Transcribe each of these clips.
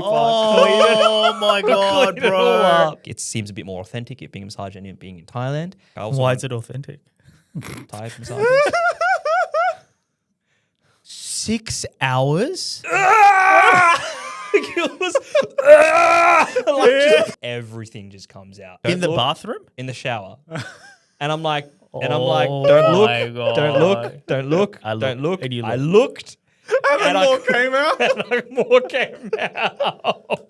Oh my God, Clean it all bro. up. It seems a bit more authentic, it being a massage and it being in Thailand. Why is it authentic? Thai massages. 6 hours? Everything just comes out. In the bathroom? In the shower. And I'm like, Oh don't look, my God. don't look, don't look, I looked. don't look. And you I looked. looked. And more came out. And more came out.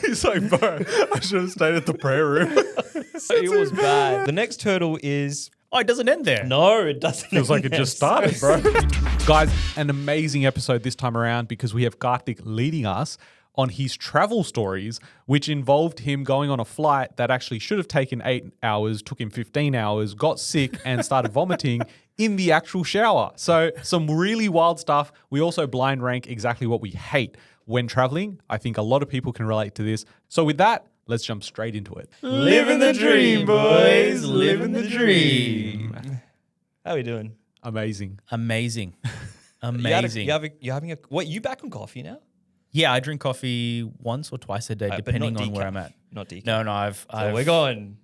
He's like, bro, I should have stayed at the prayer room. It was bad. The next hurdle is Oh, it doesn't end there. no, it doesn't. Feels like it just started, bro. Guys, an amazing episode this time around because we have Kartik leading us on his travel stories, which involved him going on a flight that actually should have taken 8 hours, took him 15 hours, got sick and started vomiting in the actual shower. So some really wild stuff. We also blind rank exactly what we hate when traveling. I think a lot of people can relate to this. So with that, let's jump straight into it. Living the dream, boys. Living the dream. How are we doing? Amazing. Amazing. Amazing. You're having a what? You back on coffee now? Yeah, I drink coffee once or twice a day, But depending not on where decaf. I'm at. Not decaf. No, I've So we're going.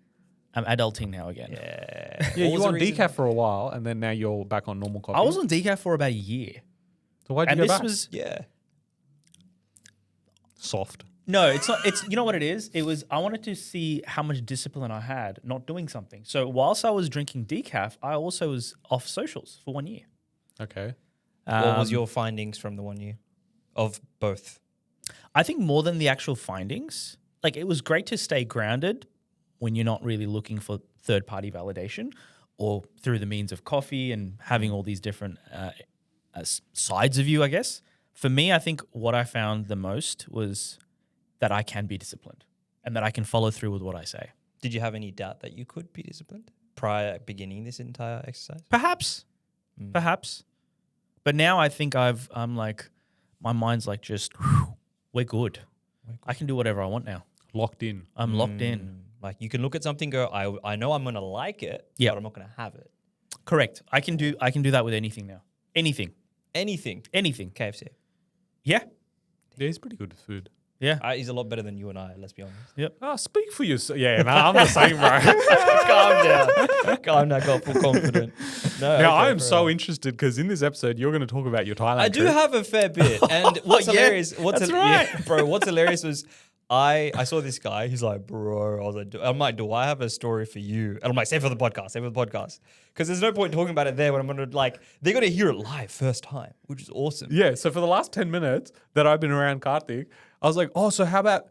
I'm adulting now again. Yeah. Yeah, What you was were on the reason? decaf for a while and then now you're back on normal coffee. I was on decaf for about a year. So why'd you And go this back? was Yeah. Soft. no, it's not. It's you know what it is. It was I wanted to see how much discipline I had not doing something. So whilst I was drinking decaf, I also was off socials for 1 year. Okay. What was your findings from the 1 year of both? I think more than the actual findings, like it was great to stay grounded when you're not really looking for third-party validation or through the means of coffee and having all these different sides of you, I guess. For me, I think what I found the most was that I can be disciplined and that I can follow through with what I say. Did you have any doubt that you could be disciplined prior beginning this entire exercise? Perhaps. But now I think I'm like, my mind's like just, we're good. I can do whatever I want now. Locked in. I'm locked in. Like you can look at something, go, I know I'm gonna like it, Yeah. but I'm not gonna have it. Correct. I can do that with anything now. Anything. Anything. Yeah. KFC. Yeah, he's pretty good with food. Yeah. He's a lot better than you and I, let's be honest. Oh, speak for yourself. Yeah, no, I'm the same, bro. Calm down. Calm down, got full confident. No, Now, okay, I am bro. so interested because in this episode, you're going to talk about your Thailand I do trip. have a fair bit. And what's Yeah, hilarious, that's right. yeah, bro, what's hilarious was I saw this guy, he's like, bro, I'm like, do I have a story for you? And I'm like, save for the podcast. Because there's no point talking about it there when I'm going to like, they're going to hear it live first time, which is awesome. Yeah, so for the last 10 minutes that I've been around Kartik, I was like, oh, so how about,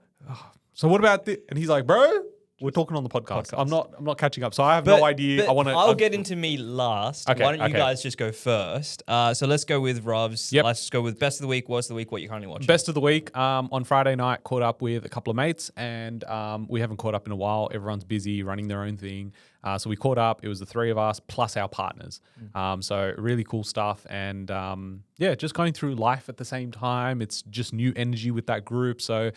so what about this? And he's like, bro, we're talking on the podcast. I'm not catching up. So I have no idea. But I'll get into me last. Okay, Why don't you okay. guys just go first? So let's go with Rob's. Yep. Let's go with best of the week, worst of the week, what you're currently watching. Best of the week. On Friday night, caught up with a couple of mates, and we haven't caught up in a while. Everyone's busy running their own thing. So we caught up. It was the three of us plus our partners. So really cool stuff. And yeah, just going through life at the same time. It's just new energy with that group. So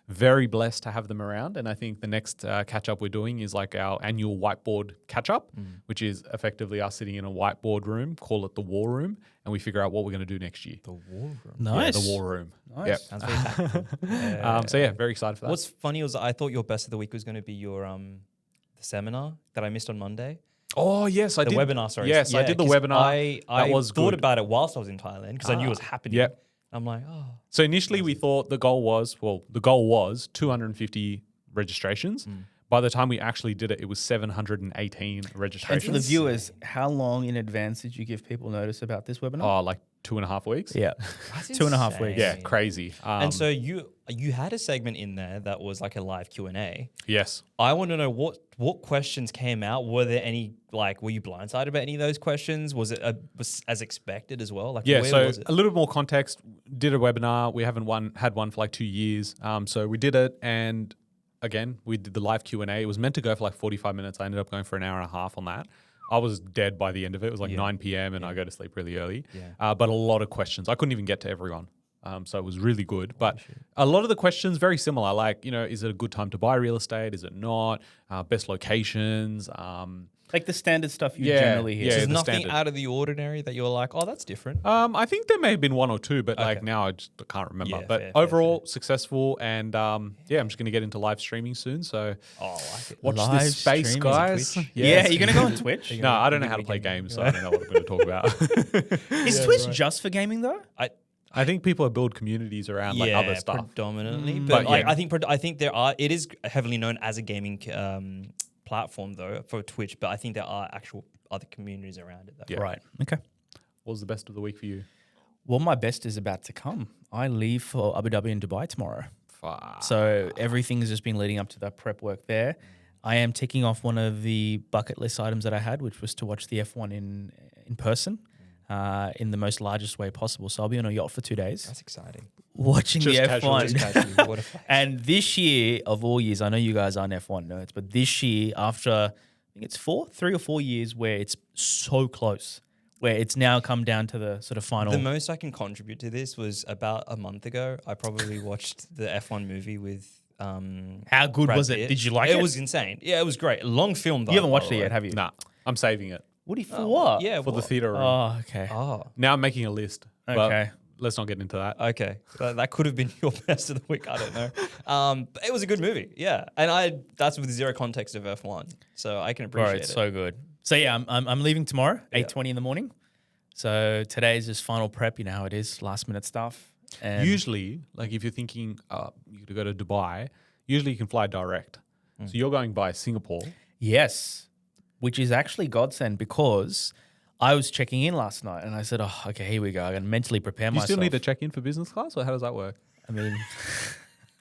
very blessed to have them around. And I think the next catch up we're doing is like our annual whiteboard catch up, which is effectively us sitting in a whiteboard room, call it the war room, and we figure out what we're going to do next year. The war room. Nice. Yeah, the war room. Nice. Yep. Sounds very tactful. So yeah, very excited for that. What's funny was I thought your best of the week was going to be your the seminar that I missed on Monday. Oh yes, I The did. webinar, sorry. Yes, I Yeah, did the 'cause webinar. I that was thought good. about it whilst I was in Thailand because I knew it was happening. Yep. I'm like, oh. So initially we thought the goal was 250 registrations. By the time we actually did it, it was 718 And registrations. for the viewers, how long in advance did you give people notice about this webinar? Oh, like 2.5 weeks. Yeah. That's 2.5 weeks. Yeah, insane. crazy. And so you had a segment in there that was like a live Q&A. Yes. I want to know what questions came out. Were there any, like, were you blindsided by any of those questions? Was it was as expected as well? Like, Yeah, where so was it? a little more context. Did a webinar. We haven't had one for like 2 years. So we did it, and again, we did the live Q&A. It was meant to go for like 45 minutes. I ended up going for an hour and a half on that. I was dead by the end of it. It was like 9 p.m. and I go to sleep really early. Yeah. But a lot of questions. I couldn't even get to everyone. So it was really good. But a lot of the questions very similar. Like, is it a good time to buy real estate? Is it not? Best locations. Like the standard stuff you Yeah, generally hear. yeah. There's the nothing standard. out of the ordinary that you're like, oh, that's different. I think there may have been one or two, but like Okay. now I just can't remember. Yeah, but fair, overall, successful, and yeah, I'm just going to get into live streaming soon. So Oh, I like it. watch Live this space, streaming on guys. Twitch? Yeah, you're going to go on Twitch? No, I don't know how to play games, so I don't know what I'm going to talk about. Is Twitch just for gaming though? I think people build communities around like other stuff. predominantly. But But like, yeah. I think there are. It is heavily known as a gaming platform though for Twitch, but I think there are actual other communities around it. Though. Yeah. Right. Okay. What was the best of the week for you? Well, my best is about to come. I leave for Abu Dhabi and Dubai tomorrow. Fuck. So everything has just been leading up to that prep work there. I am ticking off one of the bucket list items that I had, which was to watch the F1 in person in the most largest way possible. So I'll be on a yacht for 2 days That's exciting. watching Just the casual, F1. just Casually, what a flex. And this year, of all years, I know you guys aren't F1 nerds, but this year, after I think it's 3 or 4 years where it's so close, where it's now come down to the sort of final. The most I can contribute to this was about a month ago. I probably watched the F1 movie with. How good Brad was it? Pitt. Did you like it? It was insane. Yeah, it was great. Long film though. You haven't watched by it the yet, way. have you? Nah, I'm saving it Woody, for what? Yeah, for the what? theater room. Oh, okay. Oh, Now I'm making a list. but Okay. let's not get into that. okay. That could have been your best of the week. I don't know. But it was a good movie. Yeah, and that's with zero context of F1, so I can Bro, appreciate it's it. so good. So yeah, I'm leaving tomorrow, 8:20 in the morning. So today's just final prep. You know how it is, last minute stuff. And Usually, like if you're thinking you could go to Dubai, usually you can fly direct. So you're going by Singapore. yes, which is actually godsend because I was checking in last night and I said, oh, okay, here we go. I can mentally prepare Do you myself. still need to check in for business class, or how does that work? I mean,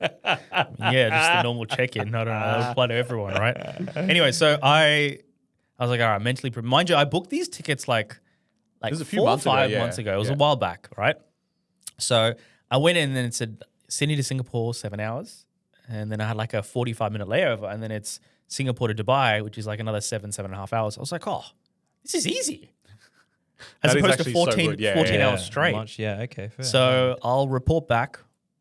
yeah, just the normal check-in. I don't know. That'll apply to everyone, right? Anyway, so I was like, all right, mentally prepare. Mind you, I booked these tickets like It was a few 4 or months ago, 5 yeah. months ago. It was a Yeah. while back, right? So I went in and then it said Sydney to Singapore, 7 hours. And then I had like a 45-minute layover. And then it's Singapore to Dubai, which is like another 7.5 hours. I was like, oh, this is easy. As That is opposed to actually so 14, good. Yeah, 14 yeah, hours straight. Okay. Fair. So I'll report back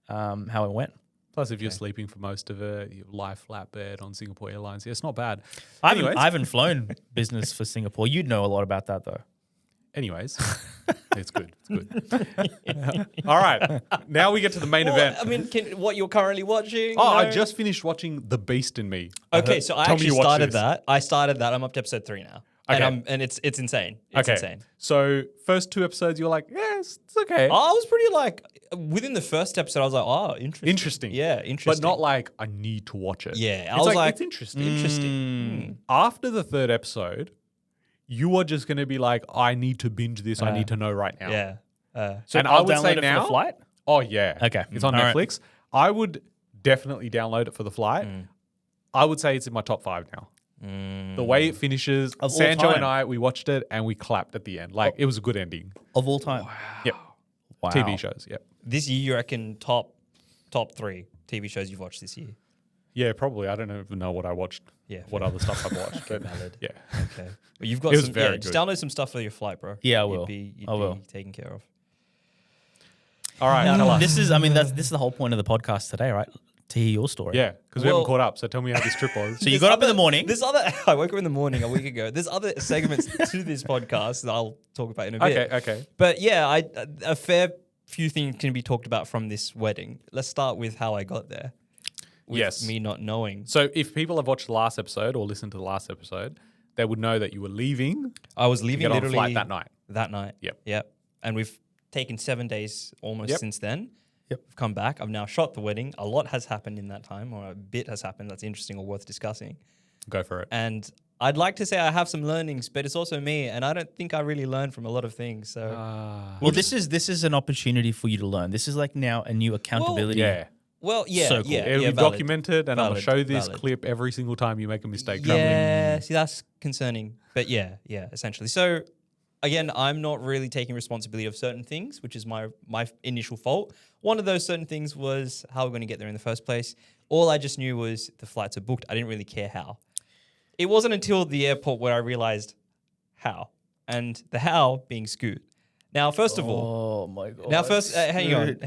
how it went. Plus, if you're sleeping for most of it, you lie flat bed on Singapore Airlines. Yeah, it's not bad. I Anyways. haven't flown business for Singapore. You'd know a lot about that though. Anyways, it's good. It's good. All right. Now we get to the main event. I mean, what you're currently watching? Oh, I No? just finished watching The Beast in Me. Okay, so I Tell me actually you watched started this. that. I started that. I'm up to episode 3 now. Okay. And it's insane. It's insane. So first 2 episodes, you're like, yes, it's okay. I was pretty like within the first episode. I was like, oh, interesting. Interesting. Yeah, interesting. But not like, I need to watch it. Yeah, I It's was like, it's interesting. interesting. After the 3rd episode, you are just going to be like, I need to binge this. I need to know right now. Yeah. So And I'll I would download say it for now, the flight. Oh, yeah. Okay. It's on All right. Netflix. I would definitely download it for the flight. I would say it's in my top 5 now. The way it finishes, Of all Sanjo time. and I, we watched it and we clapped at the end. Like, it was a good ending. Of all time. Yep. Wow. TV shows, yep. This year, you reckon top 3 TV shows you've watched this year? Yeah, probably. I don't even know what I watched. Yeah, What fair. other stuff I've watched. But Valid. yeah. Okay. Well, you've got It was some. very Just good. download some stuff for your flight, bro. Yeah, I will. You'd I will. be taken care of. All right. Tell us. This is the whole point of the podcast today, right? To hear your story. Yeah, because we Well- haven't caught up. So tell me how this trip was. So you got up in the morning. I woke up in the morning a week ago. There's other segments to this podcast that I'll talk about in a bit. Okay. But yeah, a fair few things can be talked about from this wedding. Let's start with how I got there. With Yes. me not knowing. So if people have watched the last episode or listened to the last episode, they would know that you were leaving I was to leaving get on a literally flight that night. That night. Yep. And we've taken 7 days almost Yep. since then. Yep. I've come back. I've now shot the wedding. A lot has happened in that time, or a bit has happened that's interesting or worth discussing. Go for it. And I'd like to say I have some learnings, but it's also me, and I don't think I really learned from a lot of things. So Well, this is an opportunity for you to learn. This is like now a new accountability. Yeah. well, yeah, So cool. yeah, It'll yeah, be valid. documented and I'm going to Valid, show this valid. clip every single time you make a mistake traveling. Yeah, see, that's concerning. But yeah, essentially. So again, I'm not really taking responsibility of certain things, which is my initial fault. One of those certain things was how we're going to get there in the first place. All I just knew was the flights are booked. I didn't really care how. It wasn't until the airport where I realized how. And the how being Scoot. Now, first of all, Oh my god. now first, hang on. Dude.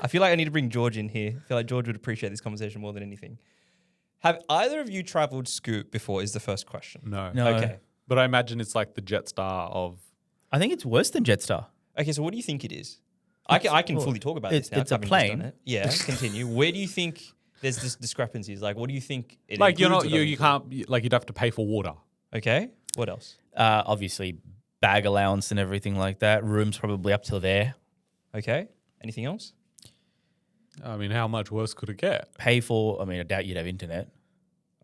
I feel like I need to bring George in here. I feel like George would appreciate this conversation more than anything. Have either of you traveled Scoot before? Is the first question. No. Okay. But I imagine it's like the Jetstar of. I think it's worse than Jetstar. Okay. So what do you think it is? I can fully talk about this now. it's a having just done plane. it. Yeah. Continue. Where do you think there's this discrepancies? Like, what do you think? It Like you're not includes or you doesn't can't like you'd have to pay for water. include? Okay. What else? Obviously, bag allowance and everything like that. Rooms probably up till there. Okay. Anything else? I mean, how much worse could it get? Pay for. I mean, I doubt you'd have internet.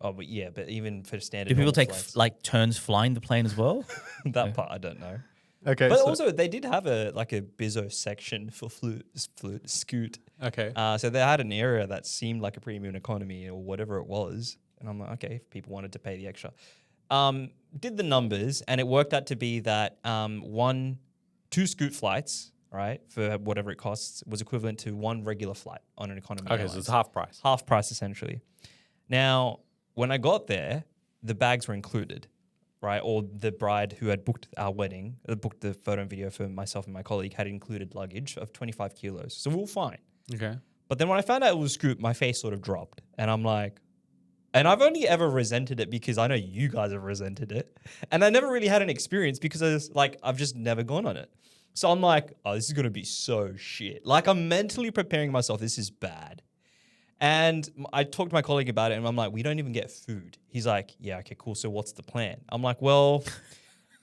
Oh, but yeah, but even for standard. Do people normal take flights, like turns flying the plane as well? that part? I don't know. Okay. But also, they did have a bizzo section for Scoot. okay. So they had an area that seemed like a premium economy or whatever it was, and I'm like, okay, if people wanted to pay the extra, did the numbers, and it worked out to be that 2 Scoot flights, right, for whatever it costs, was equivalent to 1 regular flight on an economy. Okay, airline. so it's half price. Half price essentially. Now, when I got there, the bags were included, right? Or the bride who had booked our wedding, booked the photo and video for myself and my colleague, had included luggage of 25 kilos. So we were fine. Okay. But then when I found out it was Scoot, my face sort of dropped. And I'm like, and I've only ever resented it because I know you guys have resented it. And I never really had an experience because I've just never gone on it. So I'm like, oh, this is going to be so shit. Like I'm mentally preparing myself. This is bad. And I talked to my colleague about it and I'm like, we don't even get food. He's like, yeah, okay, cool. So what's the plan? I'm like, well,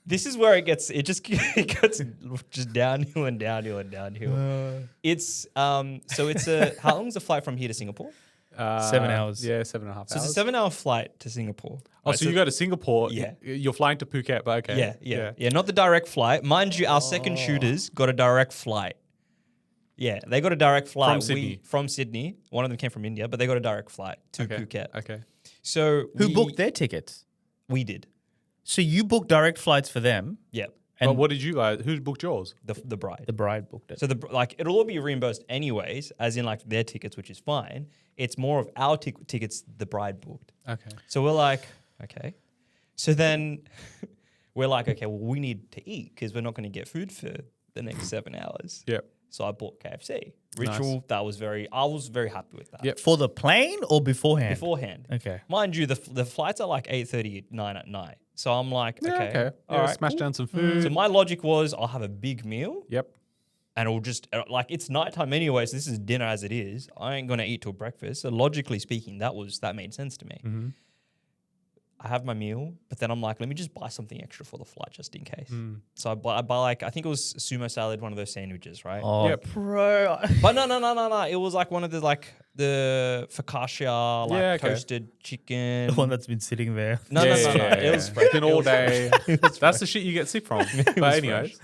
this is where it gets just downhill and downhill and downhill. It's, so it's how long is the flight from here to Singapore? 7 hours. Yeah, 7.5 hours. So it's a 7-hour flight to Singapore. Oh, right? so you go to Singapore. Yeah. You're flying to Phuket, but okay. Yeah, not the direct flight. Mind you, our second shooters got a direct flight. Yeah, they got a direct flight. From Sydney. From Sydney. One of them came from India, but they got a direct flight to Okay. Phuket. Okay. So Who booked their tickets? We did. So you booked direct flights for them, Yep. and But what did you guys? Who booked yours? The bride. the bride booked it. So it'll all be reimbursed anyways, as in like their tickets, which is fine. It's more of our tickets the bride booked. Okay. So we're like, okay. So then we're like, okay, well, we need to eat because we're not going to get food for the next 7 hours. Yep. So I bought KFC. Ritual, I was very happy with that. Yep. For the plane or beforehand? Beforehand. Okay. Mind you, the flights are like 8:30, 9 at night. So I'm like, Yeah, okay. okay. All Yeah, right, smash cool. down some food. So my logic was I'll have a big meal Yep. and it'll just, like, it's nighttime anyway, so this is dinner as it is. I ain't going to eat till breakfast. So logically speaking, that made sense to me. Mm-hmm. I have my meal, but then I'm like, let me just buy something extra for the flight just in case. So I buy like, I think it was sumo salad, one of those sandwiches, right? Oh, Yep. bro. But no. It was like one of the focaccia, Yeah, okay. toasted chicken. The one that's been sitting there. No. It was freaking all day. That's the shit you get sick from. But anyways,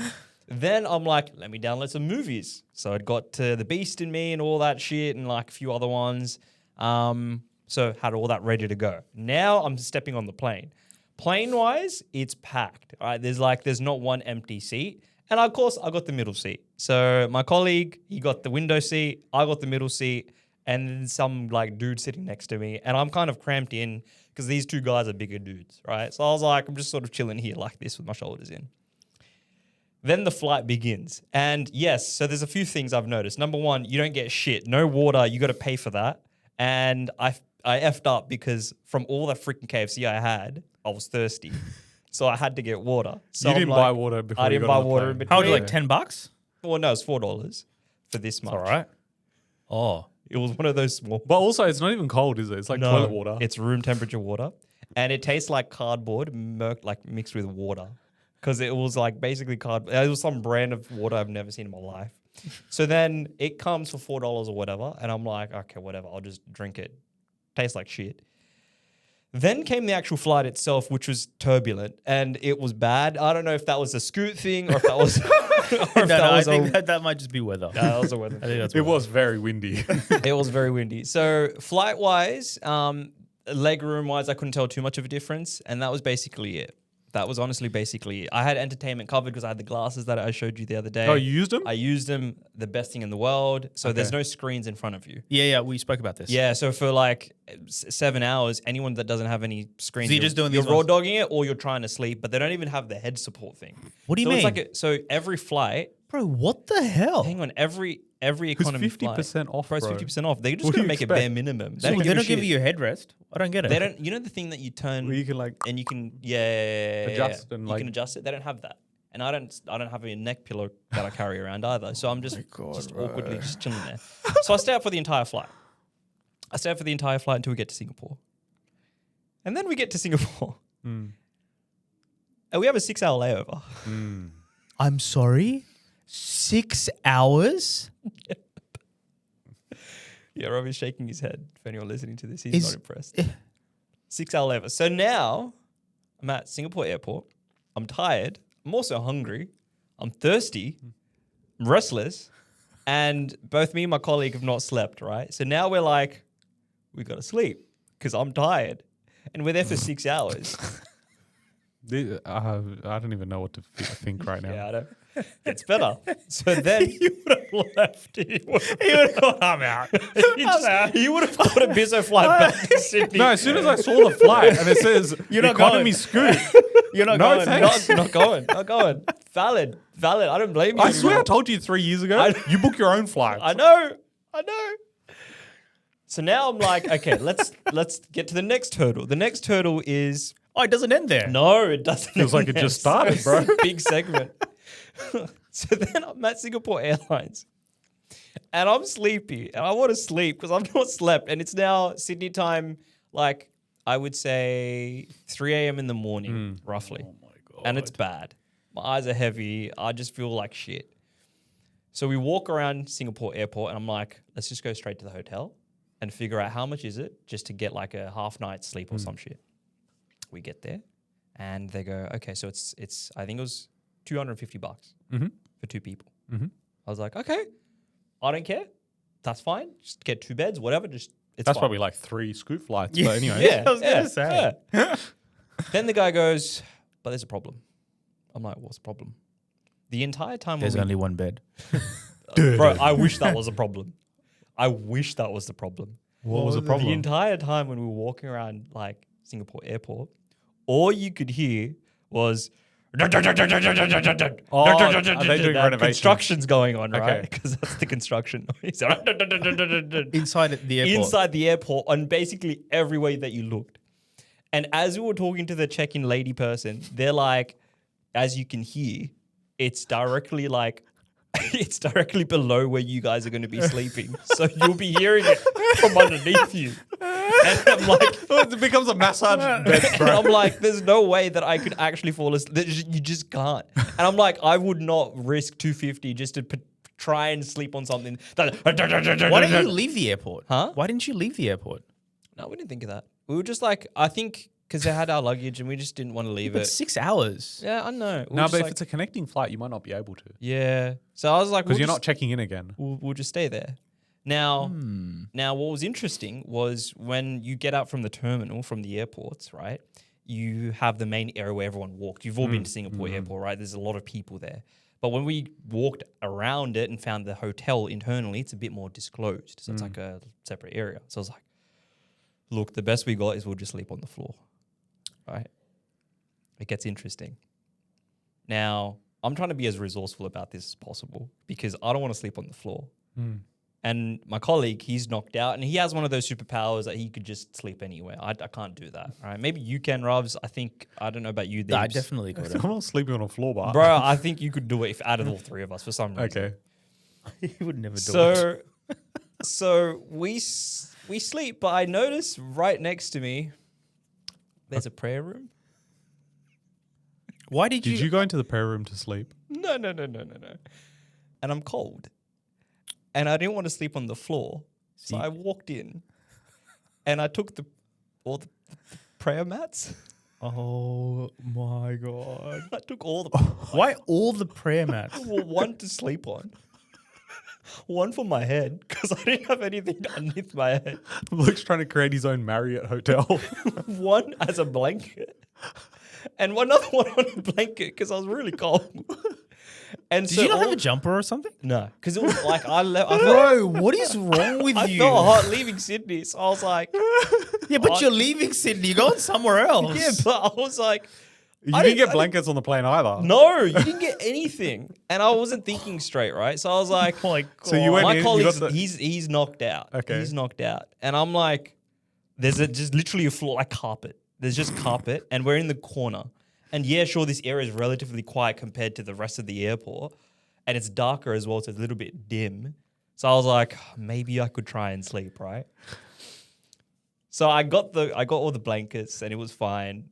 Then I'm like, let me download some movies. So I'd got The Beast in Me and all that shit and like a few other ones. So had all that ready to go. Now I'm stepping on the plane. Plane-wise, it's packed. All right, there's not one empty seat. And of course, I got the middle seat. So my colleague, he got the window seat. I got the middle seat. And then some like dude sitting next to me. And I'm kind of cramped in because these two guys are bigger dudes, right? So I was like, I'm just sort of chilling here like this with my shoulders in. Then the flight begins. And yes, so there's a few things I've noticed. Number one, you don't get shit. No water. You got to pay for that. And I effed up because from all the freaking KFC I had, I was thirsty. So I had to get water. So you I'm didn't like, buy water before I you didn't got buy on the water plane. in between. How much, like $10? Well, no, it's $4 for this much. All right. Oh, It was one of those small. But also, it's not even cold, is it? It's like toilet water. It's room temperature water. And it tastes like cardboard like mixed with water. Because it was like basically cardboard. It was some brand of water I've never seen in my life. So then it comes for $4 or whatever. And I'm like, okay, whatever. I'll just drink it. Tastes like shit. Then came the actual flight itself, which was turbulent. And it was bad. I don't know if that was a Scoot thing or if that was... I think that might just be weather. that was a weather I think that's It weather. was very windy. It was very windy. So flight-wise, leg room-wise, I couldn't tell too much of a difference. And that was basically it. That was honestly basically it. I had entertainment covered because I had the glasses that I showed you the other day. Oh, you used them? I used them, the best thing in the world. So there's no screens in front of you. Yeah, we spoke about this. Yeah, so for like 7 hours, anyone that doesn't have any screens, So you're just doing you're these raw ones? dogging it or you're trying to sleep, but they don't even have the head support thing. What do you So mean? it's like so every flight, Bro, what the hell? hang on, every every economy flight. 50% off, Bro, it's bro. 50% off. They're just What do going to you make it expect? bare minimum. So they don't give you a headrest. I don't get it. They don't. You know the thing that you turn Where you can like and you can Adjust and, you like- can adjust it. They don't have that, and I don't have a neck pillow that I carry around either. So I'm just awkwardly just chilling there. So I stay up for the entire flight. I stay up for the entire flight until we get to Singapore, and then we get to Singapore, and we have a 6-hour layover. I'm sorry? 6 hours? Yeah, Robbie's shaking his head. If anyone listening to this, he's not impressed. 6-hour layover. So now I'm at Singapore airport. I'm tired. I'm also hungry. I'm thirsty. I'm restless. And both me and my colleague have not slept, right? So now we're like, we got to sleep because I'm tired. And we're there for 6 hours. I don't even know what to think right now. Yeah, I know. It's better. So then You would have left. He would have gone, I'm out. he would have got a Bizzo flight back to Sydney. No, as soon as I saw the flight and it says You're not economy going. scoot, You're not No, going. thanks. Not going. Not going. Valid. I don't blame you. I swear I told you 3 years ago. You book your own flights. I know. So now I'm like, okay, let's get to the next hurdle. The next hurdle is Oh, it doesn't end there. no, it doesn't. Feels like it just started, bro. Big segment. So then I'm at Singapore Airlines, and I'm sleepy, and I want to sleep because I've not slept, and it's now Sydney time, like I would say 3 a.m. in the morning, roughly. Oh my God. And it's bad. My eyes are heavy. I just feel like shit. So we walk around Singapore airport and I'm like, let's just go straight to the hotel and figure out how much is it just to get like a half night's sleep or some shit. We get there and they go, okay, so it's I think it was $250 for 2 people. I was like, okay, I don't care. That's fine. Just get 2 beds, whatever. It's That's fine. probably like 3 scoot flights. But anyway. Yeah, I was gonna say. yeah. Then the guy goes, but there's a problem. I'm like, what's the problem? The entire time There's only one bed. bro, I wish that was a problem. I wish that was the problem. What was the problem? The entire time when we were walking around like Singapore airport, all you could hear was are they doing renovations? construction's going on, right? Okay. Because that's the construction noise. Inside the airport. Inside the airport on basically every way that you looked. And as we were talking to the check-in lady person, they're like, as you can hear, it's directly like, it's directly below where you guys are going to be sleeping. So you'll be hearing it from underneath you. And I'm like, It becomes a massage bed, and bro. I'm like, there's no way that I could actually fall asleep. You just can't. And I'm like, I would not risk $250 just to try and sleep on something. Why didn't you leave the airport? Huh? Why didn't you leave the airport? No, we didn't think of that. We were just like, I think because they had our luggage and we just didn't want to leave It's it. 6 hours. Yeah, I know. No, but if it's a connecting flight, you might not be able to. yeah. So I was like, Because you're not checking in again. We'll just stay there. Now, what was interesting was when you get out from the terminal, from the airports, right? You have the main area where everyone walked. You've all been to Singapore airport, right? There's a lot of people there. But when we walked around it and found the hotel internally, it's a bit more disclosed. So it's like a separate area. So I was like, look, the best we got is we'll just sleep on the floor, right? It gets interesting. Now, I'm trying to be as resourceful about this as possible because I don't want to sleep on the floor. And my colleague, he's knocked out and he has one of those superpowers that he could just sleep anywhere. I can't do that, right? Maybe you can, Ravs. I don't know about you. I Deebs. definitely got I'm not sleeping on a floor bar. Bro, I think you could do it if out of all 3 of us for some reason. Okay. it. You would never do it. So we sleep, but I notice right next to me, there's a prayer room. Why did Did you go into the prayer room to sleep? No. And I'm cold. And I didn't want to sleep on the floor. So I walked in and I took all the prayer mats. Oh my God. I took all the Why all the prayer mats? one to sleep on. One for my head because I didn't have anything underneath my head. Luke's trying to create his own Marriott hotel. One as a blanket. And another one on a blanket because I was really cold. And Did you not have a jumper or something? No, because it was like I felt, Bro, what is wrong with I you? felt hot leaving Sydney, so I was like, Yeah, but you're leaving Sydney. You're going somewhere else. yeah, but I was like, You didn't get blankets on the plane either. No, you didn't get anything. And I wasn't thinking straight, right? So I was like, Oh my God. So you went my in, you colleague's, got the- he's knocked out. Okay. He's knocked out. And I'm like, there's just literally a floor, like carpet. There's just carpet and we're in the corner. And yeah, sure, this area is relatively quiet compared to the rest of the airport. And it's darker as well, so it's a little bit dim. So I was like, maybe I could try and sleep, right? So I got all the blankets and it was fine.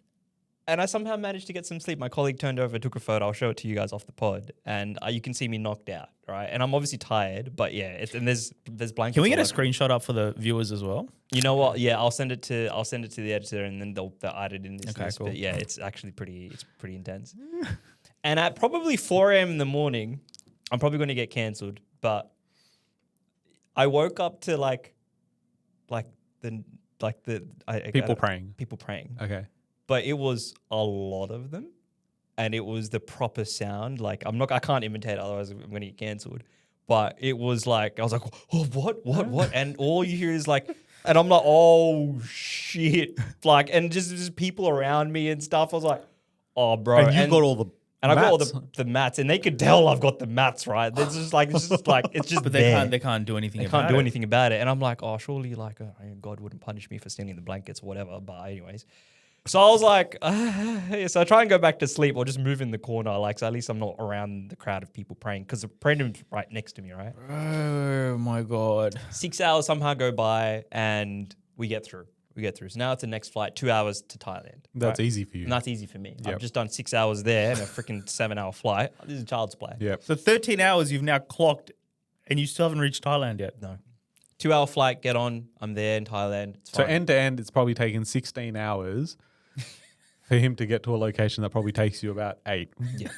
And I somehow managed to get some sleep. My colleague turned over, took a photo. I'll show it to you guys off the pod. And you can see me knocked out, right? And I'm obviously tired, but yeah, and there's blankets. Can we get a all over. screenshot up for the viewers as well? You know what? Yeah, I'll send it to the editor, and then they'll add it in this Okay, list. cool. But yeah, it's actually pretty intense. And at probably 4 a.m. in the morning, I'm probably going to get cancelled. But I woke up to People praying. people praying. Okay. But it was a lot of them, and it was the proper sound. Like I can't imitate it, otherwise I'm going to get cancelled. But it was like I was like, oh, what? And all you hear is like, and I'm like, oh shit, like, and just people around me and stuff. I was like, oh bro, And you got all the and I got all mats. the mats, and they could tell I've got the mats right. It's just like it's just But there. they can't do anything They about can't do it. anything about it. And I'm like, oh, surely God wouldn't punish me for stealing the blankets or whatever. But anyways, so I was like, so I try and go back to sleep or just move in the corner, like, so at least I'm not around the crowd of people praying, because the prayer room's right next to me, right? Oh my God. 6 hours somehow go by and we get through. So now it's the next flight, 2 hours to Thailand. That's right? easy for you. And that's easy for me. Yep. I've just done 6 hours there and a freaking 7-hour flight. This is child's play. Yeah. So 13 hours you've now clocked and you still haven't reached Thailand yet. No. 2 hour flight, get on. I'm there in Thailand. It's So fine. end to end, it's probably taken 16 hours for him to get to a location that probably takes you about 8. Yeah.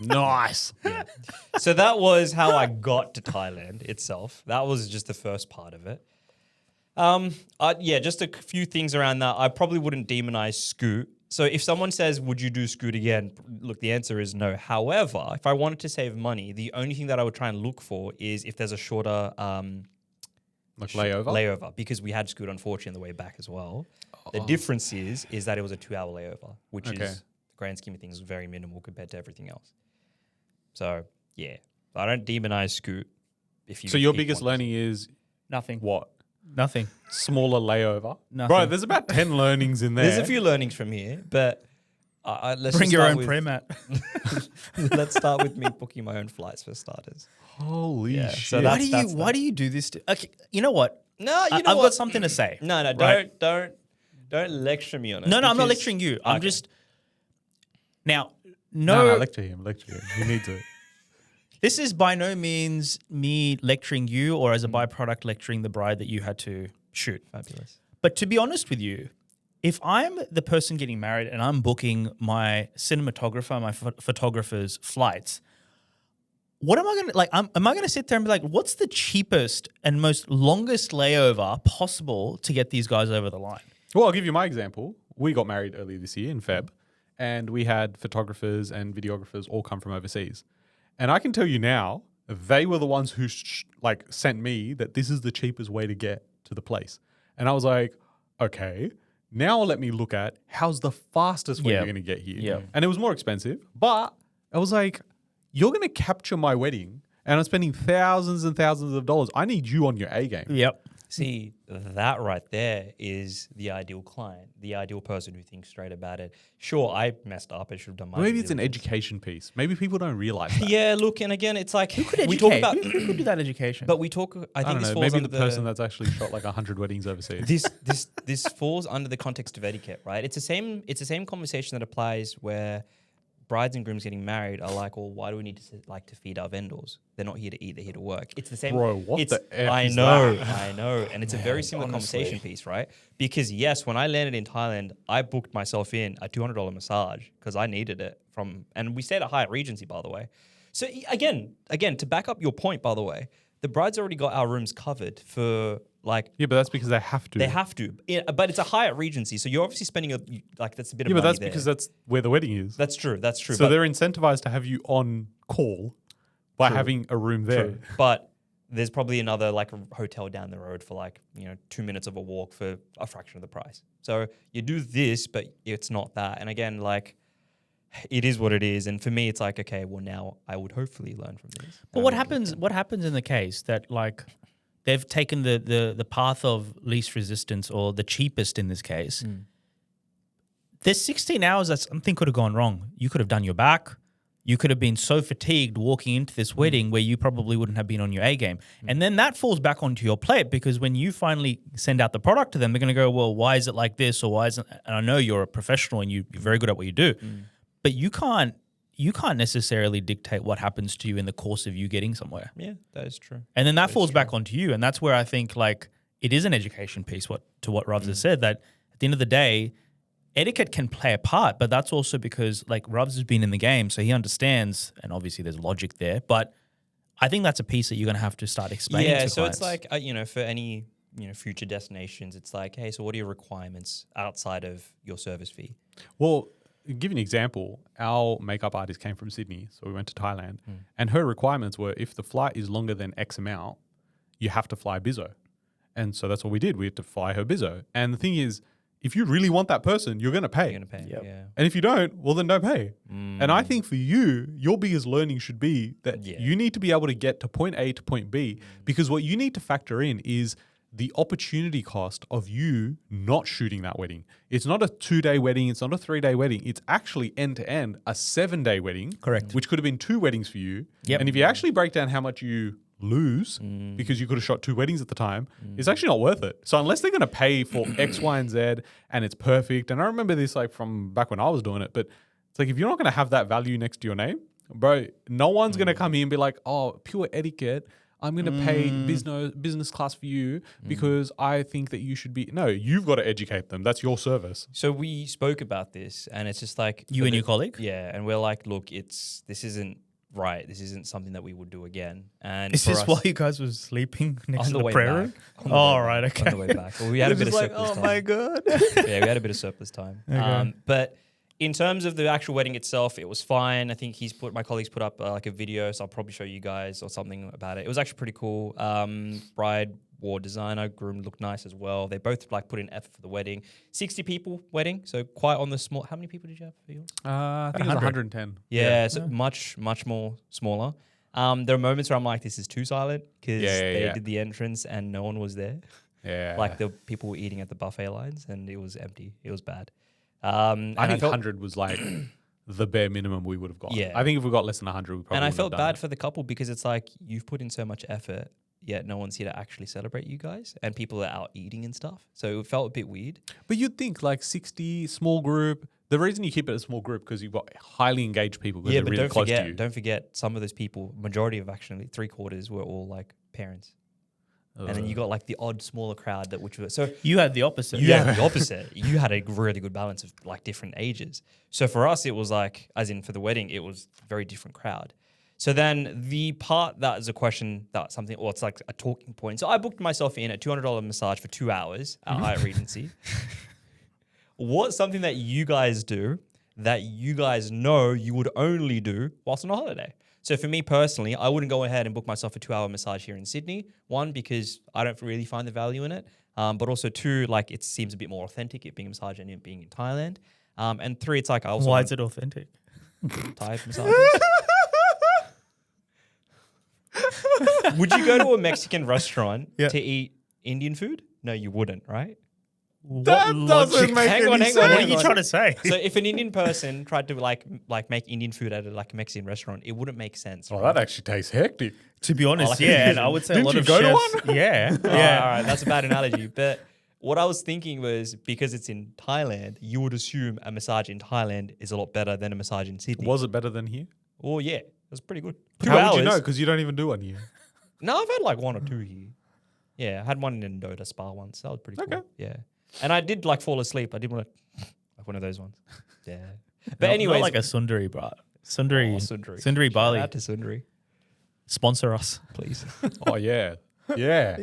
Nice. Yeah. So that was how I got to Thailand itself. That was just the first part of it. Just a few things around that. I probably wouldn't demonize Scoot. So if someone says, would you do Scoot again? Look, the answer is no. However, if I wanted to save money, the only thing that I would try and look for is if there's a shorter Like layover? layover, because we had Scoot unfortunately on the way back as well. The difference is that it was a 2-hour layover, which Okay. is, the grand scheme of things, very minimal compared to everything else. So yeah, I don't demonize Scoot. So your biggest learning is Nothing. what? Nothing. Smaller layover? Nothing. Bro, there's about 10 learnings in there. There's a few learnings from here, but let's Bring just your start own with- prayer mat. Let's start with me booking my own flights for starters. Holy Yeah, shit. so that's Why do you do this? Okay, you know what? No, I've got something to say. No, right? don't lecture me on it. No, I'm not because- lecturing you. I'm Okay. just now. No, lecture him. You need to. This is by no means me lecturing you or as a byproduct lecturing the bride that you had to shoot. Fabulous. But to be honest with you, if I'm the person getting married and I'm booking my cinematographer, my photographer's flights, what am I going to like? Am I going to sit there and be like, what's the cheapest and most longest layover possible to get these guys over the line? Well, I'll give you my example. We got married earlier this year in Feb, and we had photographers and videographers all come from overseas. And I can tell you now, they were the ones who sent me that this is the cheapest way to get to the place. And I was like, okay, now let me look at how's the fastest way Yeah. you're going to get here. Yeah. And it was more expensive, but I was like, you're going to capture my wedding and I'm spending thousands and thousands of dollars. I need you on your A game. Yep. See, that right there is the ideal client, the ideal person who thinks straight about it. Sure, I messed up. I should have done my Maybe due it's an diligence. education piece. Maybe people don't realize that. Yeah, look, and again, it's like Who we talk educate? about, Who could do that education? but we talk. I I think don't this know. falls Maybe under the person that's actually shot like 100 weddings overseas. this falls under the context of etiquette, right? It's the same conversation that applies where brides and grooms getting married are like, well, why do we need to feed our vendors? They're not here to eat; they're here to work. It's the same. Bro, what it's, the F I is know, that? I know, and it's a very similar conversation piece, right? Because yes, when I landed in Thailand, I booked myself in a $200 massage because I needed it and we stayed at Hyatt Regency, by the way. So again, to back up your point, by the way, the bride's already got our rooms covered for like. Yeah, but that's because they have to. They have to, but it's a Hyatt Regency, so you're obviously spending that's a bit of Yeah, money but that's there. because that's where the wedding is. That's true. So but, they're incentivized to have you on call by having a room there. true. But there's probably another like a hotel down the road for 2 minutes of a walk for a fraction of the price. So you do this, but it's not that. And again, it is what it is. And for me, it's like, okay, well, now I would hopefully learn from this. But what happens? What happens in the case that like they've taken the path of least resistance or the cheapest in this case? There's 16 hours that something could have gone wrong. You could have done your back. You could have been so fatigued walking into this wedding where you probably wouldn't have been on your A game. And then that falls back onto your plate because when you finally send out the product to them, they're going to go, well, why is it like this? Or why isn't, and I know you're a professional and you're very good at what you do, but you can't necessarily dictate what happens to you in the course of you getting somewhere. Yeah, that is true. And then that falls back onto you. And that's where I think like it is an education piece to what Rubs has said, that at the end of the day, etiquette can play a part, but that's also because like Rubs has been in the game, so he understands, and obviously there's logic there, but I think that's a piece that you're going to have to start explaining to clients. So it's like, for any, future destinations, it's like, hey, so what are your requirements outside of your service fee? Well, give you an example. Our makeup artist came from Sydney, so we went to Thailand, and her requirements were if the flight is longer than X amount, you have to fly Bizzo. And so that's what we did. We had to fly her Bizzo. And the thing is, if you really want that person, you're going to pay. You're going to pay, yeah. And if you don't, well, then don't pay. And I think for you, your biggest learning should be that you need to be able to get to point A to point B because what you need to factor in is the opportunity cost of you not shooting that wedding. It's not a 2-day wedding. It's not a 3-day wedding. It's actually end to end a 7-day wedding. Correct. Which could have been 2 weddings for you. Yep. And if you actually break down how much you lose because you could have shot 2 weddings at the time, it's actually not worth it. So unless they're going to pay for X, Y, and Z and it's perfect, and I remember this like from back when I was doing it, but it's like if you're not going to have that value next to your name, bro, no one's going to come here and be like, oh, pure etiquette, I'm going to pay business class for you because I think that you should be. No, you've got to educate them. That's your service. So we spoke about this and it's just like... You and your colleague? Yeah. And we're like, look, this isn't right. This isn't something that we would do again. And is this while you guys was sleeping next to the way prayer room? On Okay. the way back. Well, we had a bit of surplus time. Oh my God. Yeah, we had a bit of surplus time. Okay. But in terms of the actual wedding itself, it was fine. I think my colleagues put up like a video, so I'll probably show you guys or something about it. It was actually pretty cool. Bride wore designer, groom looked nice as well. They both like put in effort for the wedding. 60 people wedding, so quite on the small. How many people did you have for yours? I think it was 110. Yeah, so much more smaller. There are moments where I'm like, this is too silent because they did the entrance and no one was there. Yeah, like the people were eating at the buffet lines and it was empty. It was bad. I think 100 was like the bare minimum we would have got. Yeah. I think if we got less than 100, we probably And I wouldn't felt have done bad it. for the couple because it's like you've put in so much effort, yet no one's here to actually celebrate you guys, and people are out eating and stuff. So it felt a bit weird. But you'd think like 60, small group. The reason you keep it a small group because you've got highly engaged people because they're really close to you. Don't forget some of those people, majority of actually 3/4 were all like parents. And then you got like the odd smaller crowd so You had the opposite. you had the opposite. You had a really good balance of like different ages. So for us, it was like, as in for the wedding, it was a very different crowd. So then the part that is a question that something, or it's like a talking point. So I booked myself in a $200 massage for 2 hours at Hyatt Regency. What's something that you guys do that you guys know you would only do whilst on a holiday? So for me personally, I wouldn't go ahead and book myself a 2-hour massage here in Sydney. 1, because I don't really find the value in it. But also 2, like it seems a bit more authentic, it being a massage and it being in Thailand. And 3, it's like I also Why is it authentic? Thai massages. Would you go to a Mexican restaurant to eat Indian food? No, you wouldn't, right? That doesn't make Hang any on. sense. What are you trying to say? So if an Indian person tried to like make Indian food at a Mexican restaurant, it wouldn't make sense. Oh, right? that actually tastes hectic. To be honest, like and I would say Didn't a lot you of go to chefs. one? Yeah, All right, that's a bad analogy. But what I was thinking was because it's in Thailand, you would assume a massage in Thailand is a lot better than a massage in Sydney. Was it better than here? Oh yeah, it was pretty good. 2 How hours. would you know? Because you don't even do one here. No, I've had like 1 or 2 here. Yeah, I had one in Ndota Spa once. That was pretty cool. Okay. Yeah. And I did like fall asleep. I did want to, like one of those ones. Yeah. But anyways. not like a Sundari, bro. Sundari, Sundari. Sundari Bali. Shout out to Sundari, Sponsor us. please. Oh, yeah. Yeah.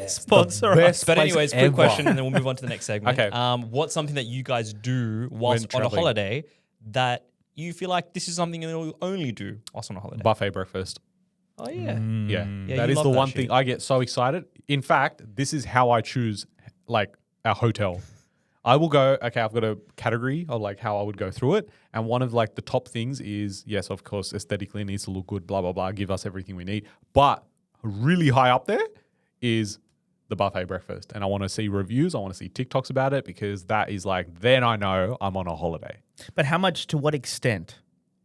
Sponsor us. best But place anyways, quick ever. question, and then we'll move on to the next segment. Okay. What's something that you guys do whilst on a traveling. holiday that you feel like this is something that you'll only do whilst on a holiday? Buffet breakfast. Oh, yeah. Yeah. Yeah, That you is love the that one shit. thing I get so excited. In fact, this is how I choose like our hotel. I will go, okay, I've got a category of like how I would go through it. And one of like the top things is, yes, of course, aesthetically it needs to look good, blah, blah, blah, give us everything we need. But really high up there is the buffet breakfast. And I want to see reviews. I want to see TikToks about it because that is like, then I know I'm on a holiday. But how much, to what extent?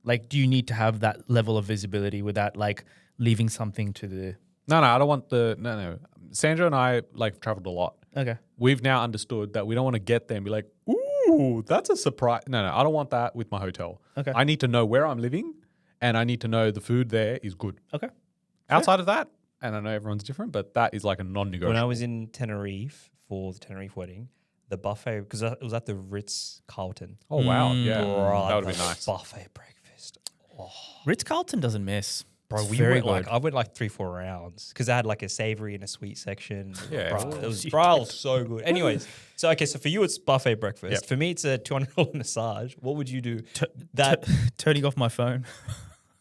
Like, do you need to have that level of visibility without like leaving something to the... No, I don't want no. Sandra and I like traveled a lot. Okay. We've now understood that we don't want to get there and be like, ooh, that's a surprise. No, I don't want that with my hotel. Okay. I need to know where I'm living and I need to know the food there is good. Okay. Outside of that, and I know everyone's different, but that is like a non-negotiable. When I was in Tenerife for the Tenerife wedding, the buffet, because it was at the Ritz-Carlton. Oh, wow. Yeah. Bro, That would be the nice. Buffet breakfast. Ritz-Carlton doesn't miss. Bro, It's we very went good. like, I went like 3-4 rounds because I had like a savory and a sweet section. Yeah. Bro, it was so good. Anyways, so for you, it's buffet breakfast. Yep. For me, it's a $200 massage. What would you do? Turning off my phone.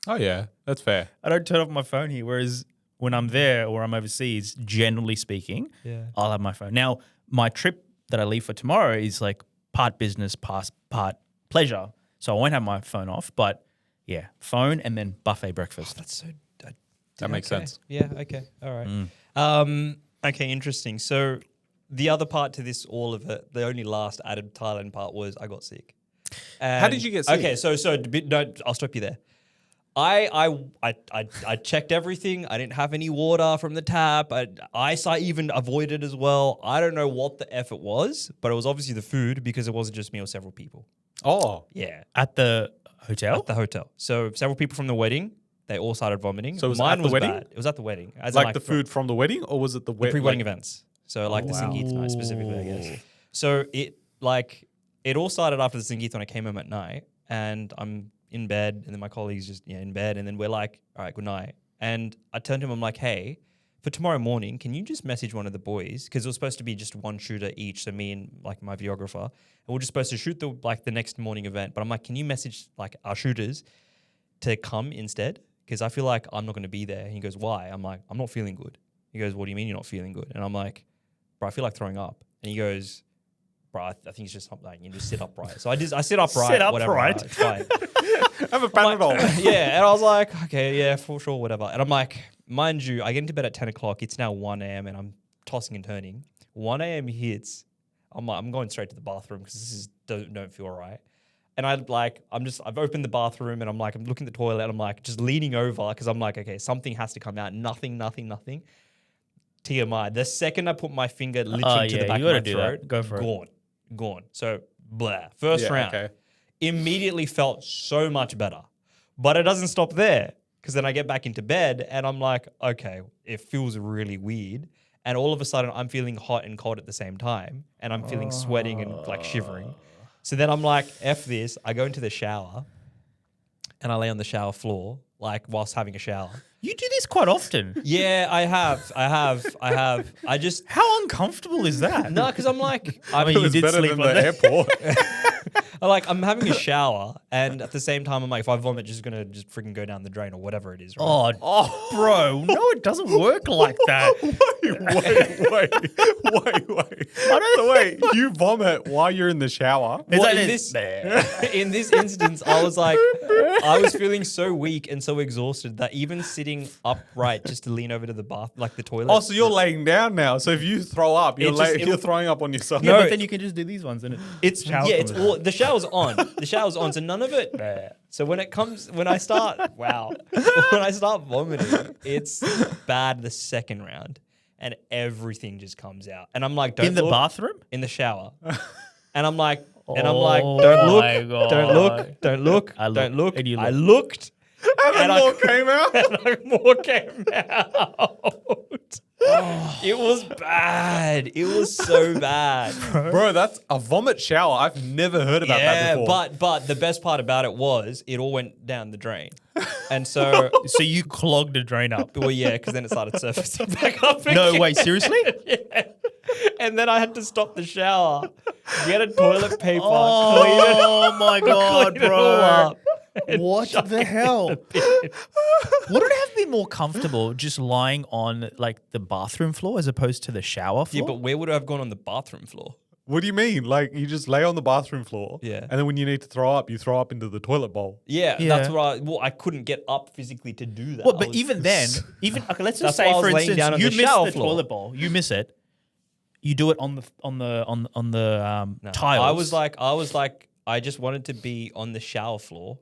Oh, yeah. That's fair. I don't turn off my phone here, whereas when I'm there or I'm overseas, generally speaking, I'll have my phone. Now, my trip that I leave for tomorrow is like part business, part pleasure. So I won't have my phone off, but yeah, phone and then buffet breakfast. That's so... That makes sense. Yeah, okay. All right. Okay, interesting. So the other part to this, all of it, the only last added Thailand part was I got sick. How did you get sick? Okay, so no, I'll stop you there. I checked everything. I didn't have any water from the tap. Ice I even avoided as well. I don't know what the effort was, but it was obviously the food because it wasn't just me or several people. Oh. Yeah. At the hotel? At the hotel. So several people from the wedding, they all started vomiting. So was it Mine at the was wedding? bad. It was at the wedding. As in, Like the food from the wedding or was it the pre-wedding events. So like the Sangeet night specifically, I guess. So it all started after the Sangeet when I came home at night and I'm in bed and then my colleagues just in bed and then we're like, all right, good night. And I turned to him, I'm like, hey, for tomorrow morning, can you just message one of the boys? Because it was supposed to be just one shooter each. So me and like my videographer, and we're just supposed to shoot the next morning event. But I'm like, can you message like our shooters to come instead? Because I feel like I'm not going to be there. And he goes, why? I'm like, I'm not feeling good. He goes, what do you mean you're not feeling good? And I'm like, bro, I feel like throwing up. And he goes, bro, I think it's just something. You just sit upright. So I sit upright. Sit whatever, upright. It's fine. Have a Panadol. Yeah. And I was like, okay, yeah, for sure, whatever. And I'm like, mind you, I get into bed at 10 o'clock. It's now 1 a.m. and I'm tossing and turning. 1 a.m. hits. I'm like, I'm going straight to the bathroom because this is don't feel right. And I've opened the bathroom and I'm looking at the toilet and I'm like just leaning over because I'm like, okay, something has to come out. Nothing. TMI. The second I put my finger literally to the back of my throat, Go for it. Gone. So, blah. First round. Okay. Immediately felt so much better. But it doesn't stop there because then I get back into bed and I'm like, okay, it feels really weird. And all of a sudden I'm feeling hot and cold at the same time. And I'm feeling sweating and like shivering. So then I'm like, F this. I go into the shower and I lay on the shower floor, like whilst having a shower. You do this quite often. Yeah, I have. I just... How uncomfortable is that? No, because I'm like... I mean, you did Better sleep than on the that. airport. I'm having a shower and at the same time I'm like, if I vomit, just going to just freaking go down the drain or whatever it is, right? Oh, bro. No, it doesn't work like that. Wait. So wait, you vomit while you're in the shower. Is Well, that in this instance, I was feeling so weak and so exhausted that even sitting upright just to lean over to the bath, like the toilet. Oh, so you're laying down now. So if you throw up, you're It'll- throwing up on yourself. Yeah, No, but then you can just do these ones and it's all the shower's on. The shower's on, so none of it. So when I start vomiting, it's bad the second round, and everything just comes out, and I'm like, don't in the look. bathroom? In the shower, and I'm like, Oh don't my look, don't look, I looked, don't look. and you I looked. looked, And I more came out. and more came out. It was bad. It was so bad. Bro, that's a vomit shower. I've never heard about that before. but the best part about it was it all went down the drain, and so So you clogged the drain up. well, yeah, because then it started surfacing back up. No, again. wait, seriously? Yeah. And then I had to stop the shower, get a toilet paper, Oh my God, clean it all bro. up. What the hell? Wouldn't it have been more comfortable just lying on like the bathroom floor as opposed to the shower floor? Yeah, but where would I have gone on the bathroom floor? What do you mean? Like you just lay on the bathroom floor, Yeah. and then when you need to throw up, you throw up into the toilet bowl. Yeah, Yeah. that's what I couldn't get up physically to do that. Well, I but was- even then, okay, let's That's just why say I was for laying instance, down on you the miss shower the floor. toilet bowl. You miss it. You do it on the No, tiles. I was like, I just wanted to be on the shower floor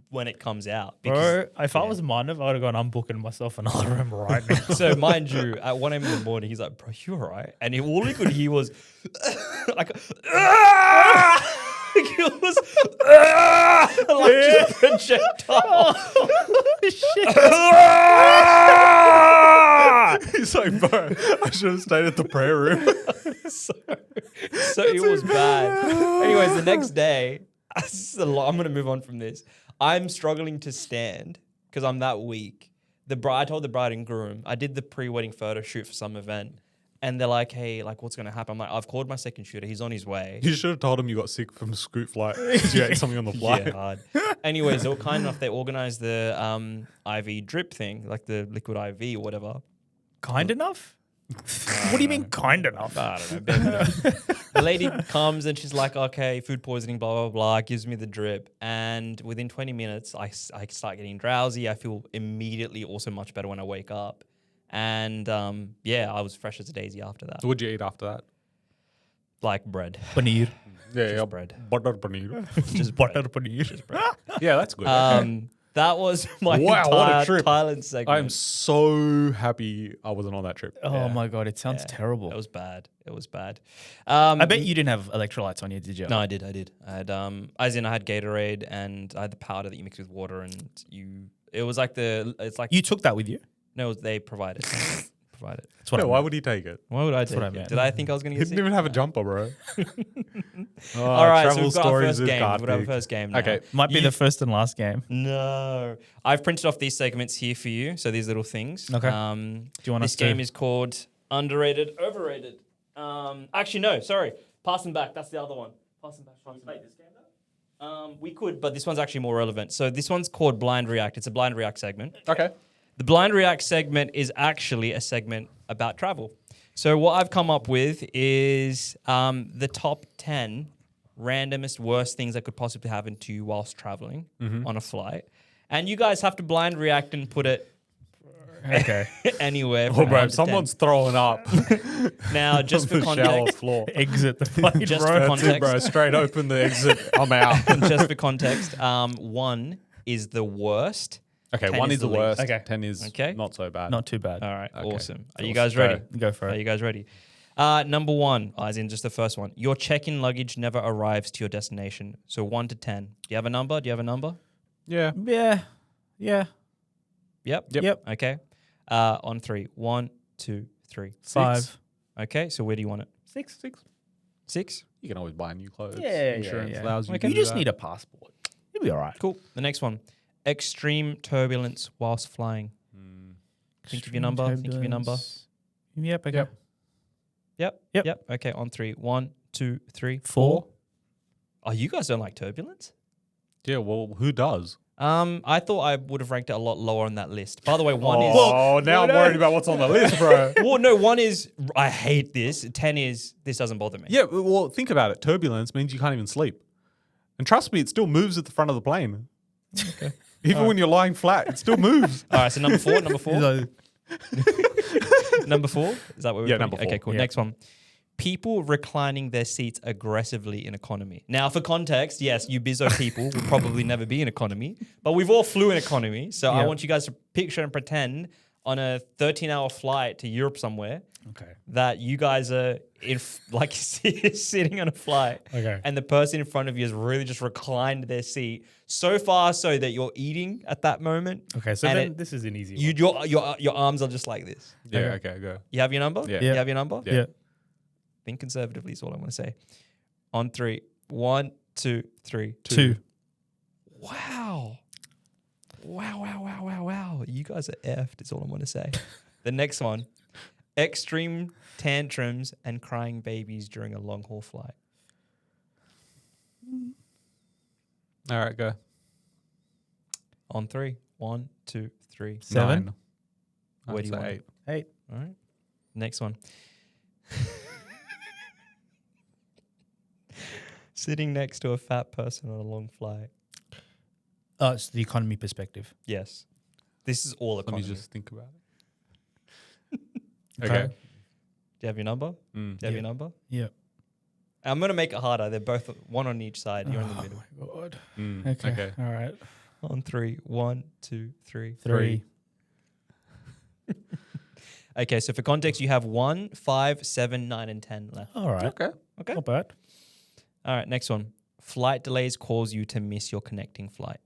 when it comes out. bro. If I was Mandav, I would have gone. I'm booking myself another room right now. So mind you, at 1 a.m. in the morning, he's like, "Bro, you all right?" And all he could hear was like, like it was like just a projectile. He's like, bro, I should have stayed at the prayer room. so it was bad. Anyways, the next day, this is a lot. I'm gonna move on from this. I'm struggling to stand because I'm that weak. I told the bride and groom, I did the pre-wedding photo shoot for some event, and they're like, "Hey, like, what's gonna happen?" I'm like, "I've called my second shooter. He's on his way." You should have told him you got sick from the scoot flight because you ate something on the flight. Yeah, hard. Anyways, they were kind enough. They organized the IV drip thing, like the liquid IV or whatever. Kind enough? What do you mean kind enough? I don't know. The lady comes and she's like, "Okay, food poisoning, blah, blah, blah," gives me the drip. And within 20 minutes, I start getting drowsy. I feel immediately also much better when I wake up. And yeah, I was fresh as a daisy after that. What'd you eat after that? Like bread. Paneer. Yeah, bread. Butter paneer. Just Butter paneer. Yeah, that's good. That was my Wow, what a entire trip. Thailand segment. I'm so happy I wasn't on that trip. Oh my god, it sounds terrible. It was bad. It was bad. I bet you didn't have electrolytes on you, did you? No, I did. I had as in I had Gatorade and I had the powder that you mix with water and it was like You took that with you? no, they provide it. Provide it. That's what Yeah, I why meant. would he take it? Why would I take what I it? meant. Did I think I was going to He get didn't sick? even have a jumper, bro. All right, so travel we've got our stories first with game. We've got our Kartik. first game now. Okay. Might be the first and last game. No. I've printed off these segments here for you. So these little things. Okay. Do you want this us to- game is called Underrated, Overrated. Actually, no, sorry. Pass them back. That's the other one. Pass them back. Pass them back. This game though? We could, but this one's actually more relevant. So this one's called Blind React. It's a Blind React segment. Okay. The Blind React segment is actually a segment about travel. So what I've come up with is the top 10 randomest worst things that could possibly happen to you whilst traveling on a flight. And you guys have to blind react and put it Okay. anywhere. Oh, from bro, 1 if to someone's throwing up 10. Now, just for on the shower context, floor. Exit the flight, Just bro. for That's it, bro. context. Straight open the exit. I'm out. just for context, 1 is the worst. Okay, 10 1 is the least. worst. Okay. 10 is Okay. not so bad. Not too bad. All right, Okay. awesome. Are Cool. you guys Go. ready? Go for Are it. you guys ready? Number 1, as in just the first one. Your check-in luggage never arrives to your destination. So 1 to 10. Do you have a number? Yeah. Yeah. Yeah. Yep. Yep. Okay. On 3. 1, 2, 3. 5. Okay. So where do you want it? 6. 6. You can always buy new clothes. Yeah, Insurance yeah. allows you Okay. to You do just that. need a passport. You'll be all right. Cool. The next one. Extreme turbulence whilst flying. Think of your number. Think of your number. Yep. Okay. Yep. Yep. Okay. On 3. 1, 2, 3. 4. Oh, you guys don't like turbulence? Yeah, well, who does? I thought I would have ranked it a lot lower on that list. By the way, 1 is. Oh, now I'm worried about what's on the list, bro. Well, no, 1 is I hate this. 10 is this doesn't bother me. Yeah, well, think about it. Turbulence means you can't even sleep. And trust me, it still moves at the front of the plane. Okay. Even when you're lying flat, it still moves. All right. So number 4. Number 4. So, Number 4. Is that what we're Yeah, putting? number 4. Okay. Cool. Yeah. Next one. People reclining their seats aggressively in economy. Now, for context, yes, you bizzo people would probably never be in economy, but we've all flew in economy. So I Yeah. want you guys to picture and pretend on a 13-hour flight to Europe somewhere okay. that you guys are like sitting on a flight, Okay. and the person in front of you has really just reclined their seat so far so that you're eating at that moment. Okay. So And then it- this is an easy You one. your arms are just like this. Yeah, okay, go. You have your number? Yeah. You have your number? Yeah. Yeah. Think conservatively is all I want to say. On 3. 1, 2, 3. 2. Wow. Wow. You guys are effed is all I want to say. The next one. Extreme tantrums and crying babies during a long haul flight. All right, go. On 3. 1, 2, 3. 7. 9. Where do you I'd want say it? 8. All right. Next one. Sitting next to a fat person on a long flight. It's the economy perspective. Yes. This is all Let economy. me just think about it. Okay. Okay. Do you have your number? Do you have Yeah. your number? Yeah. I'm going to make it harder. They're both one on each side. You're in the middle. Oh my god. Mm, Okay. All right. On 3. 1, 2, 3. 3. Okay, so for context, you have 1, 5, 7, 9, and 10 left. All right. Okay. Okay. Not bad. All right, next one. Flight delays cause you to miss your connecting flight.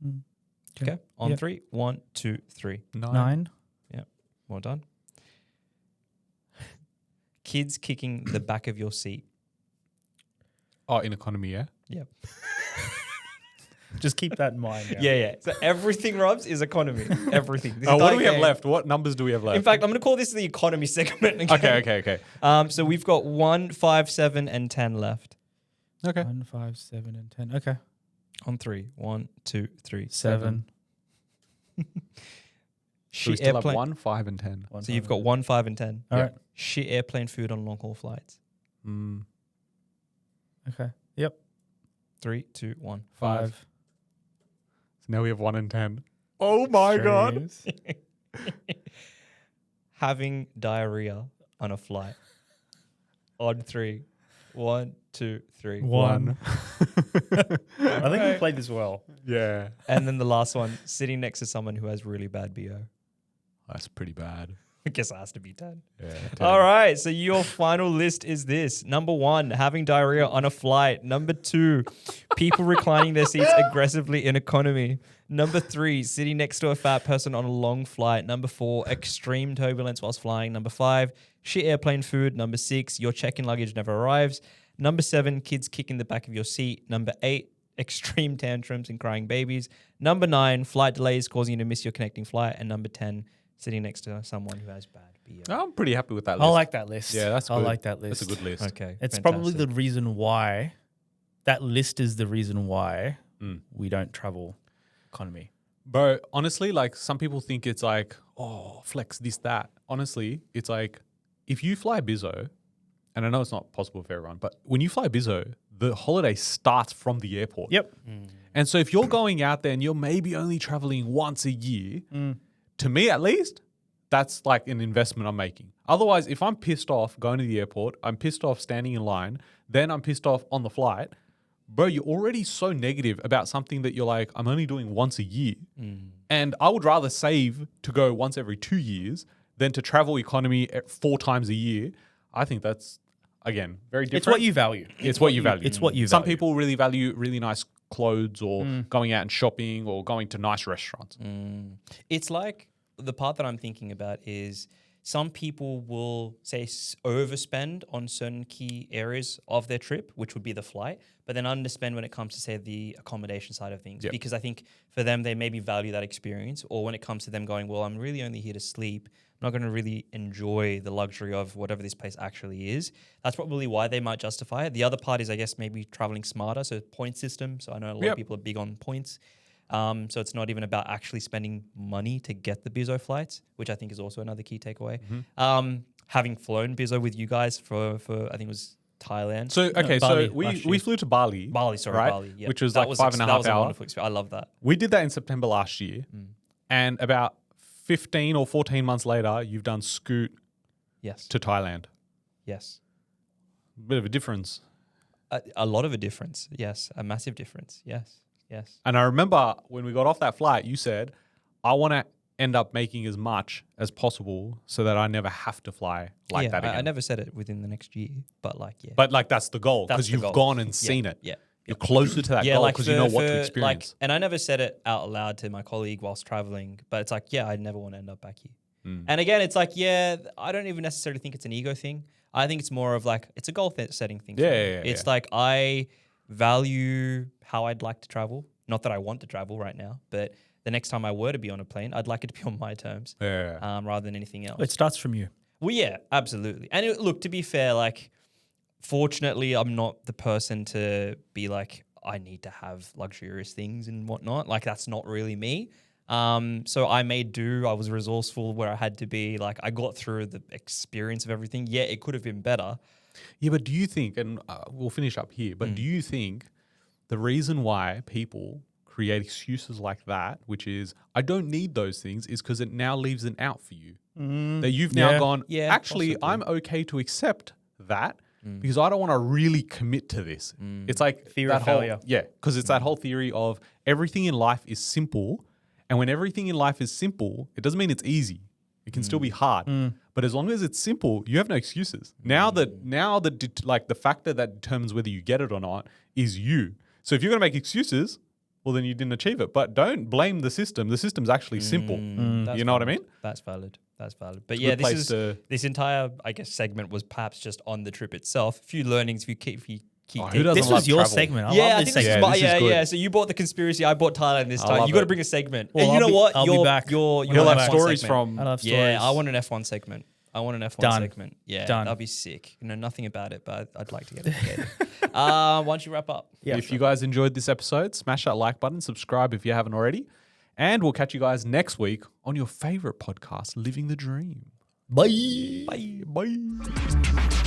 Mm. Okay. On Yeah. 3. 1, 2, 3. 9. Well done. Kids kicking the back of your seat. Oh, in economy, yeah. Yep. Just keep that in mind. Yeah. So everything, Robs, is economy. Everything. This What entire do we have game- left? What numbers do we have left? In fact, I'm going to call this the economy segment again. Okay. So we've got 1, 5, 7, and 10 left. Okay. 1, 5, 7, and 10. Okay. On 3. 1, 2, 3, 7. So we Shit still have airplane. 1, 5, and 10. So you've got 1, 5, and 10. All right. Shit airplane food on long haul flights. Mm, Okay. Yep. 3, 2, 1. 5. So now we have 1 and 10. Oh my god. Having diarrhea on a flight. On 3. 1, 2, 3. 1. I think we Alright. played this well. Yeah. And then the last one, sitting next to someone who has really bad BO. That's pretty bad. I guess it has to be 10. Yeah. All right. So your final list is this. Number 1, having diarrhea on a flight. Number 2, people reclining their seats aggressively in economy. Number 3, sitting next to a fat person on a long flight. Number 4, extreme turbulence whilst flying. Number 5, shit airplane food. Number 6, your check-in luggage never arrives. Number 7, kids kicking the back of your seat. Number 8, extreme tantrums and crying babies. Number 9, flight delays causing you to miss your connecting flight. And number 10, sitting next to someone who has bad BO. I'm pretty happy with that I list. like that list. Yeah, that's I good. like that list. That's a good list. Okay. It's probably the fantastic. reason why that list is the reason why Mm. we don't travel economy. Bro, honestly, like some people think it's like, oh, flex this, that. Honestly, it's like if you fly Bizzo, and I know it's not possible for everyone, but when you fly Bizzo, the holiday starts from the airport. Yep. And so if you're going out there and you're maybe only traveling once a year, to me at least, that's like an investment I'm making. Otherwise, if I'm pissed off going to the airport, I'm pissed off standing in line, then I'm pissed off on the flight, bro, you're already so negative about something that you're like, I'm only doing once a year. And I would rather save to go once every 2 years than to travel economy 4 times a year. I think that's, again, very different. It's what you value. It's what you value. It's what you Some value. people really value really nice clothes or going out and shopping or going to nice restaurants. It's like the part that I'm thinking about is some people will say overspend on certain key areas of their trip, which would be the flight, but then underspend when it comes to say the accommodation side of things. Yep. Because I think for them, they maybe value that experience, or when it comes to them going, well, I'm really only here to sleep. I'm not going to really enjoy the luxury of whatever this place actually is. That's probably why they might justify it. The other part is, I guess, maybe traveling smarter. So point system. So I know a lot Yep. of people are big on points. So it's not even about actually spending money to get the Bizzo flights, which I think is also another key takeaway. Having flown Bizzo with you guys for I think it was Thailand. So, okay, Bali so we last year. flew to Bali. Bali, sorry, right? Bali. Yeah. Which was That like 5.5 that was a hours. wonderful experience. I love that. We did that in September last year. And about 15 or 14 months later, you've done Scoot Yes. to Thailand. Yes. Bit of a difference. A lot of a difference. Yes. A massive difference. Yes. Yes. And I remember when we got off that flight, you said, I want to end up making as much as possible so that I never have to fly like yeah, that again. I never said it within the next year, but like, yeah. But like that's the goal That's because the you've goal. gone and Yeah, seen it. Yeah. You're closer to that goal because you know what to experience. And I never said it out loud to my colleague whilst traveling, but it's like, yeah, I never want to end up back here. And again, it's like, yeah, I don't even necessarily think it's an ego thing. I think it's more of like, it's a goal setting thing. for Yeah, me. yeah, yeah, It's like, I value how I'd like to travel. Not that I want to travel right now, but the next time I were to be on a plane, I'd like it to be on my terms rather than anything else. It starts from you. Well, yeah, absolutely. And look, to be fair, like, fortunately, I'm not the person to be like, I need to have luxurious things and whatnot. Like, that's not really me. So I made do. I was resourceful where I had to be. Like I got through the experience of everything. Yeah, it could have been better. Yeah, but do you think, and we'll finish up here, but do you think the reason why people create excuses like that, which is, I don't need those things, is because it now leaves an out for you? That you've now gone, actually, I'm okay to accept that because I don't want to really commit to this. It's like Fear of failure. Yeah, because it's that whole theory of everything in life is simple. And when everything in life is simple, it doesn't mean it's easy. It can still be hard. But as long as it's simple, you have no excuses. Now the factor that determines whether you get it or not is you. So if you're going to make excuses, well, then you didn't achieve it. But don't blame the system. The system's actually simple. You know what I mean? That's valid. But yeah, this entire, I guess, segment was perhaps just on the trip itself. A few learnings, if you keep who doesn't This love was your travel? segment. I yeah, love I this think segment. this is this is good. So you bought the conspiracy, I bought Thailand this I time. love You got to it. bring a segment. Well, and you know what? I'll be back. You'll He'll have F1 stories segment. from. I love stories. Yeah, I want an F1 segment. Done. segment. Yeah, Done. that'd be sick. You know nothing about it, but I'd like to get it. Why don't you wrap up? Yeah, If you guys enjoyed this episode, smash that like button, subscribe if you haven't already. And we'll catch you guys next week on your favorite podcast, Living the Dream. Bye. Bye.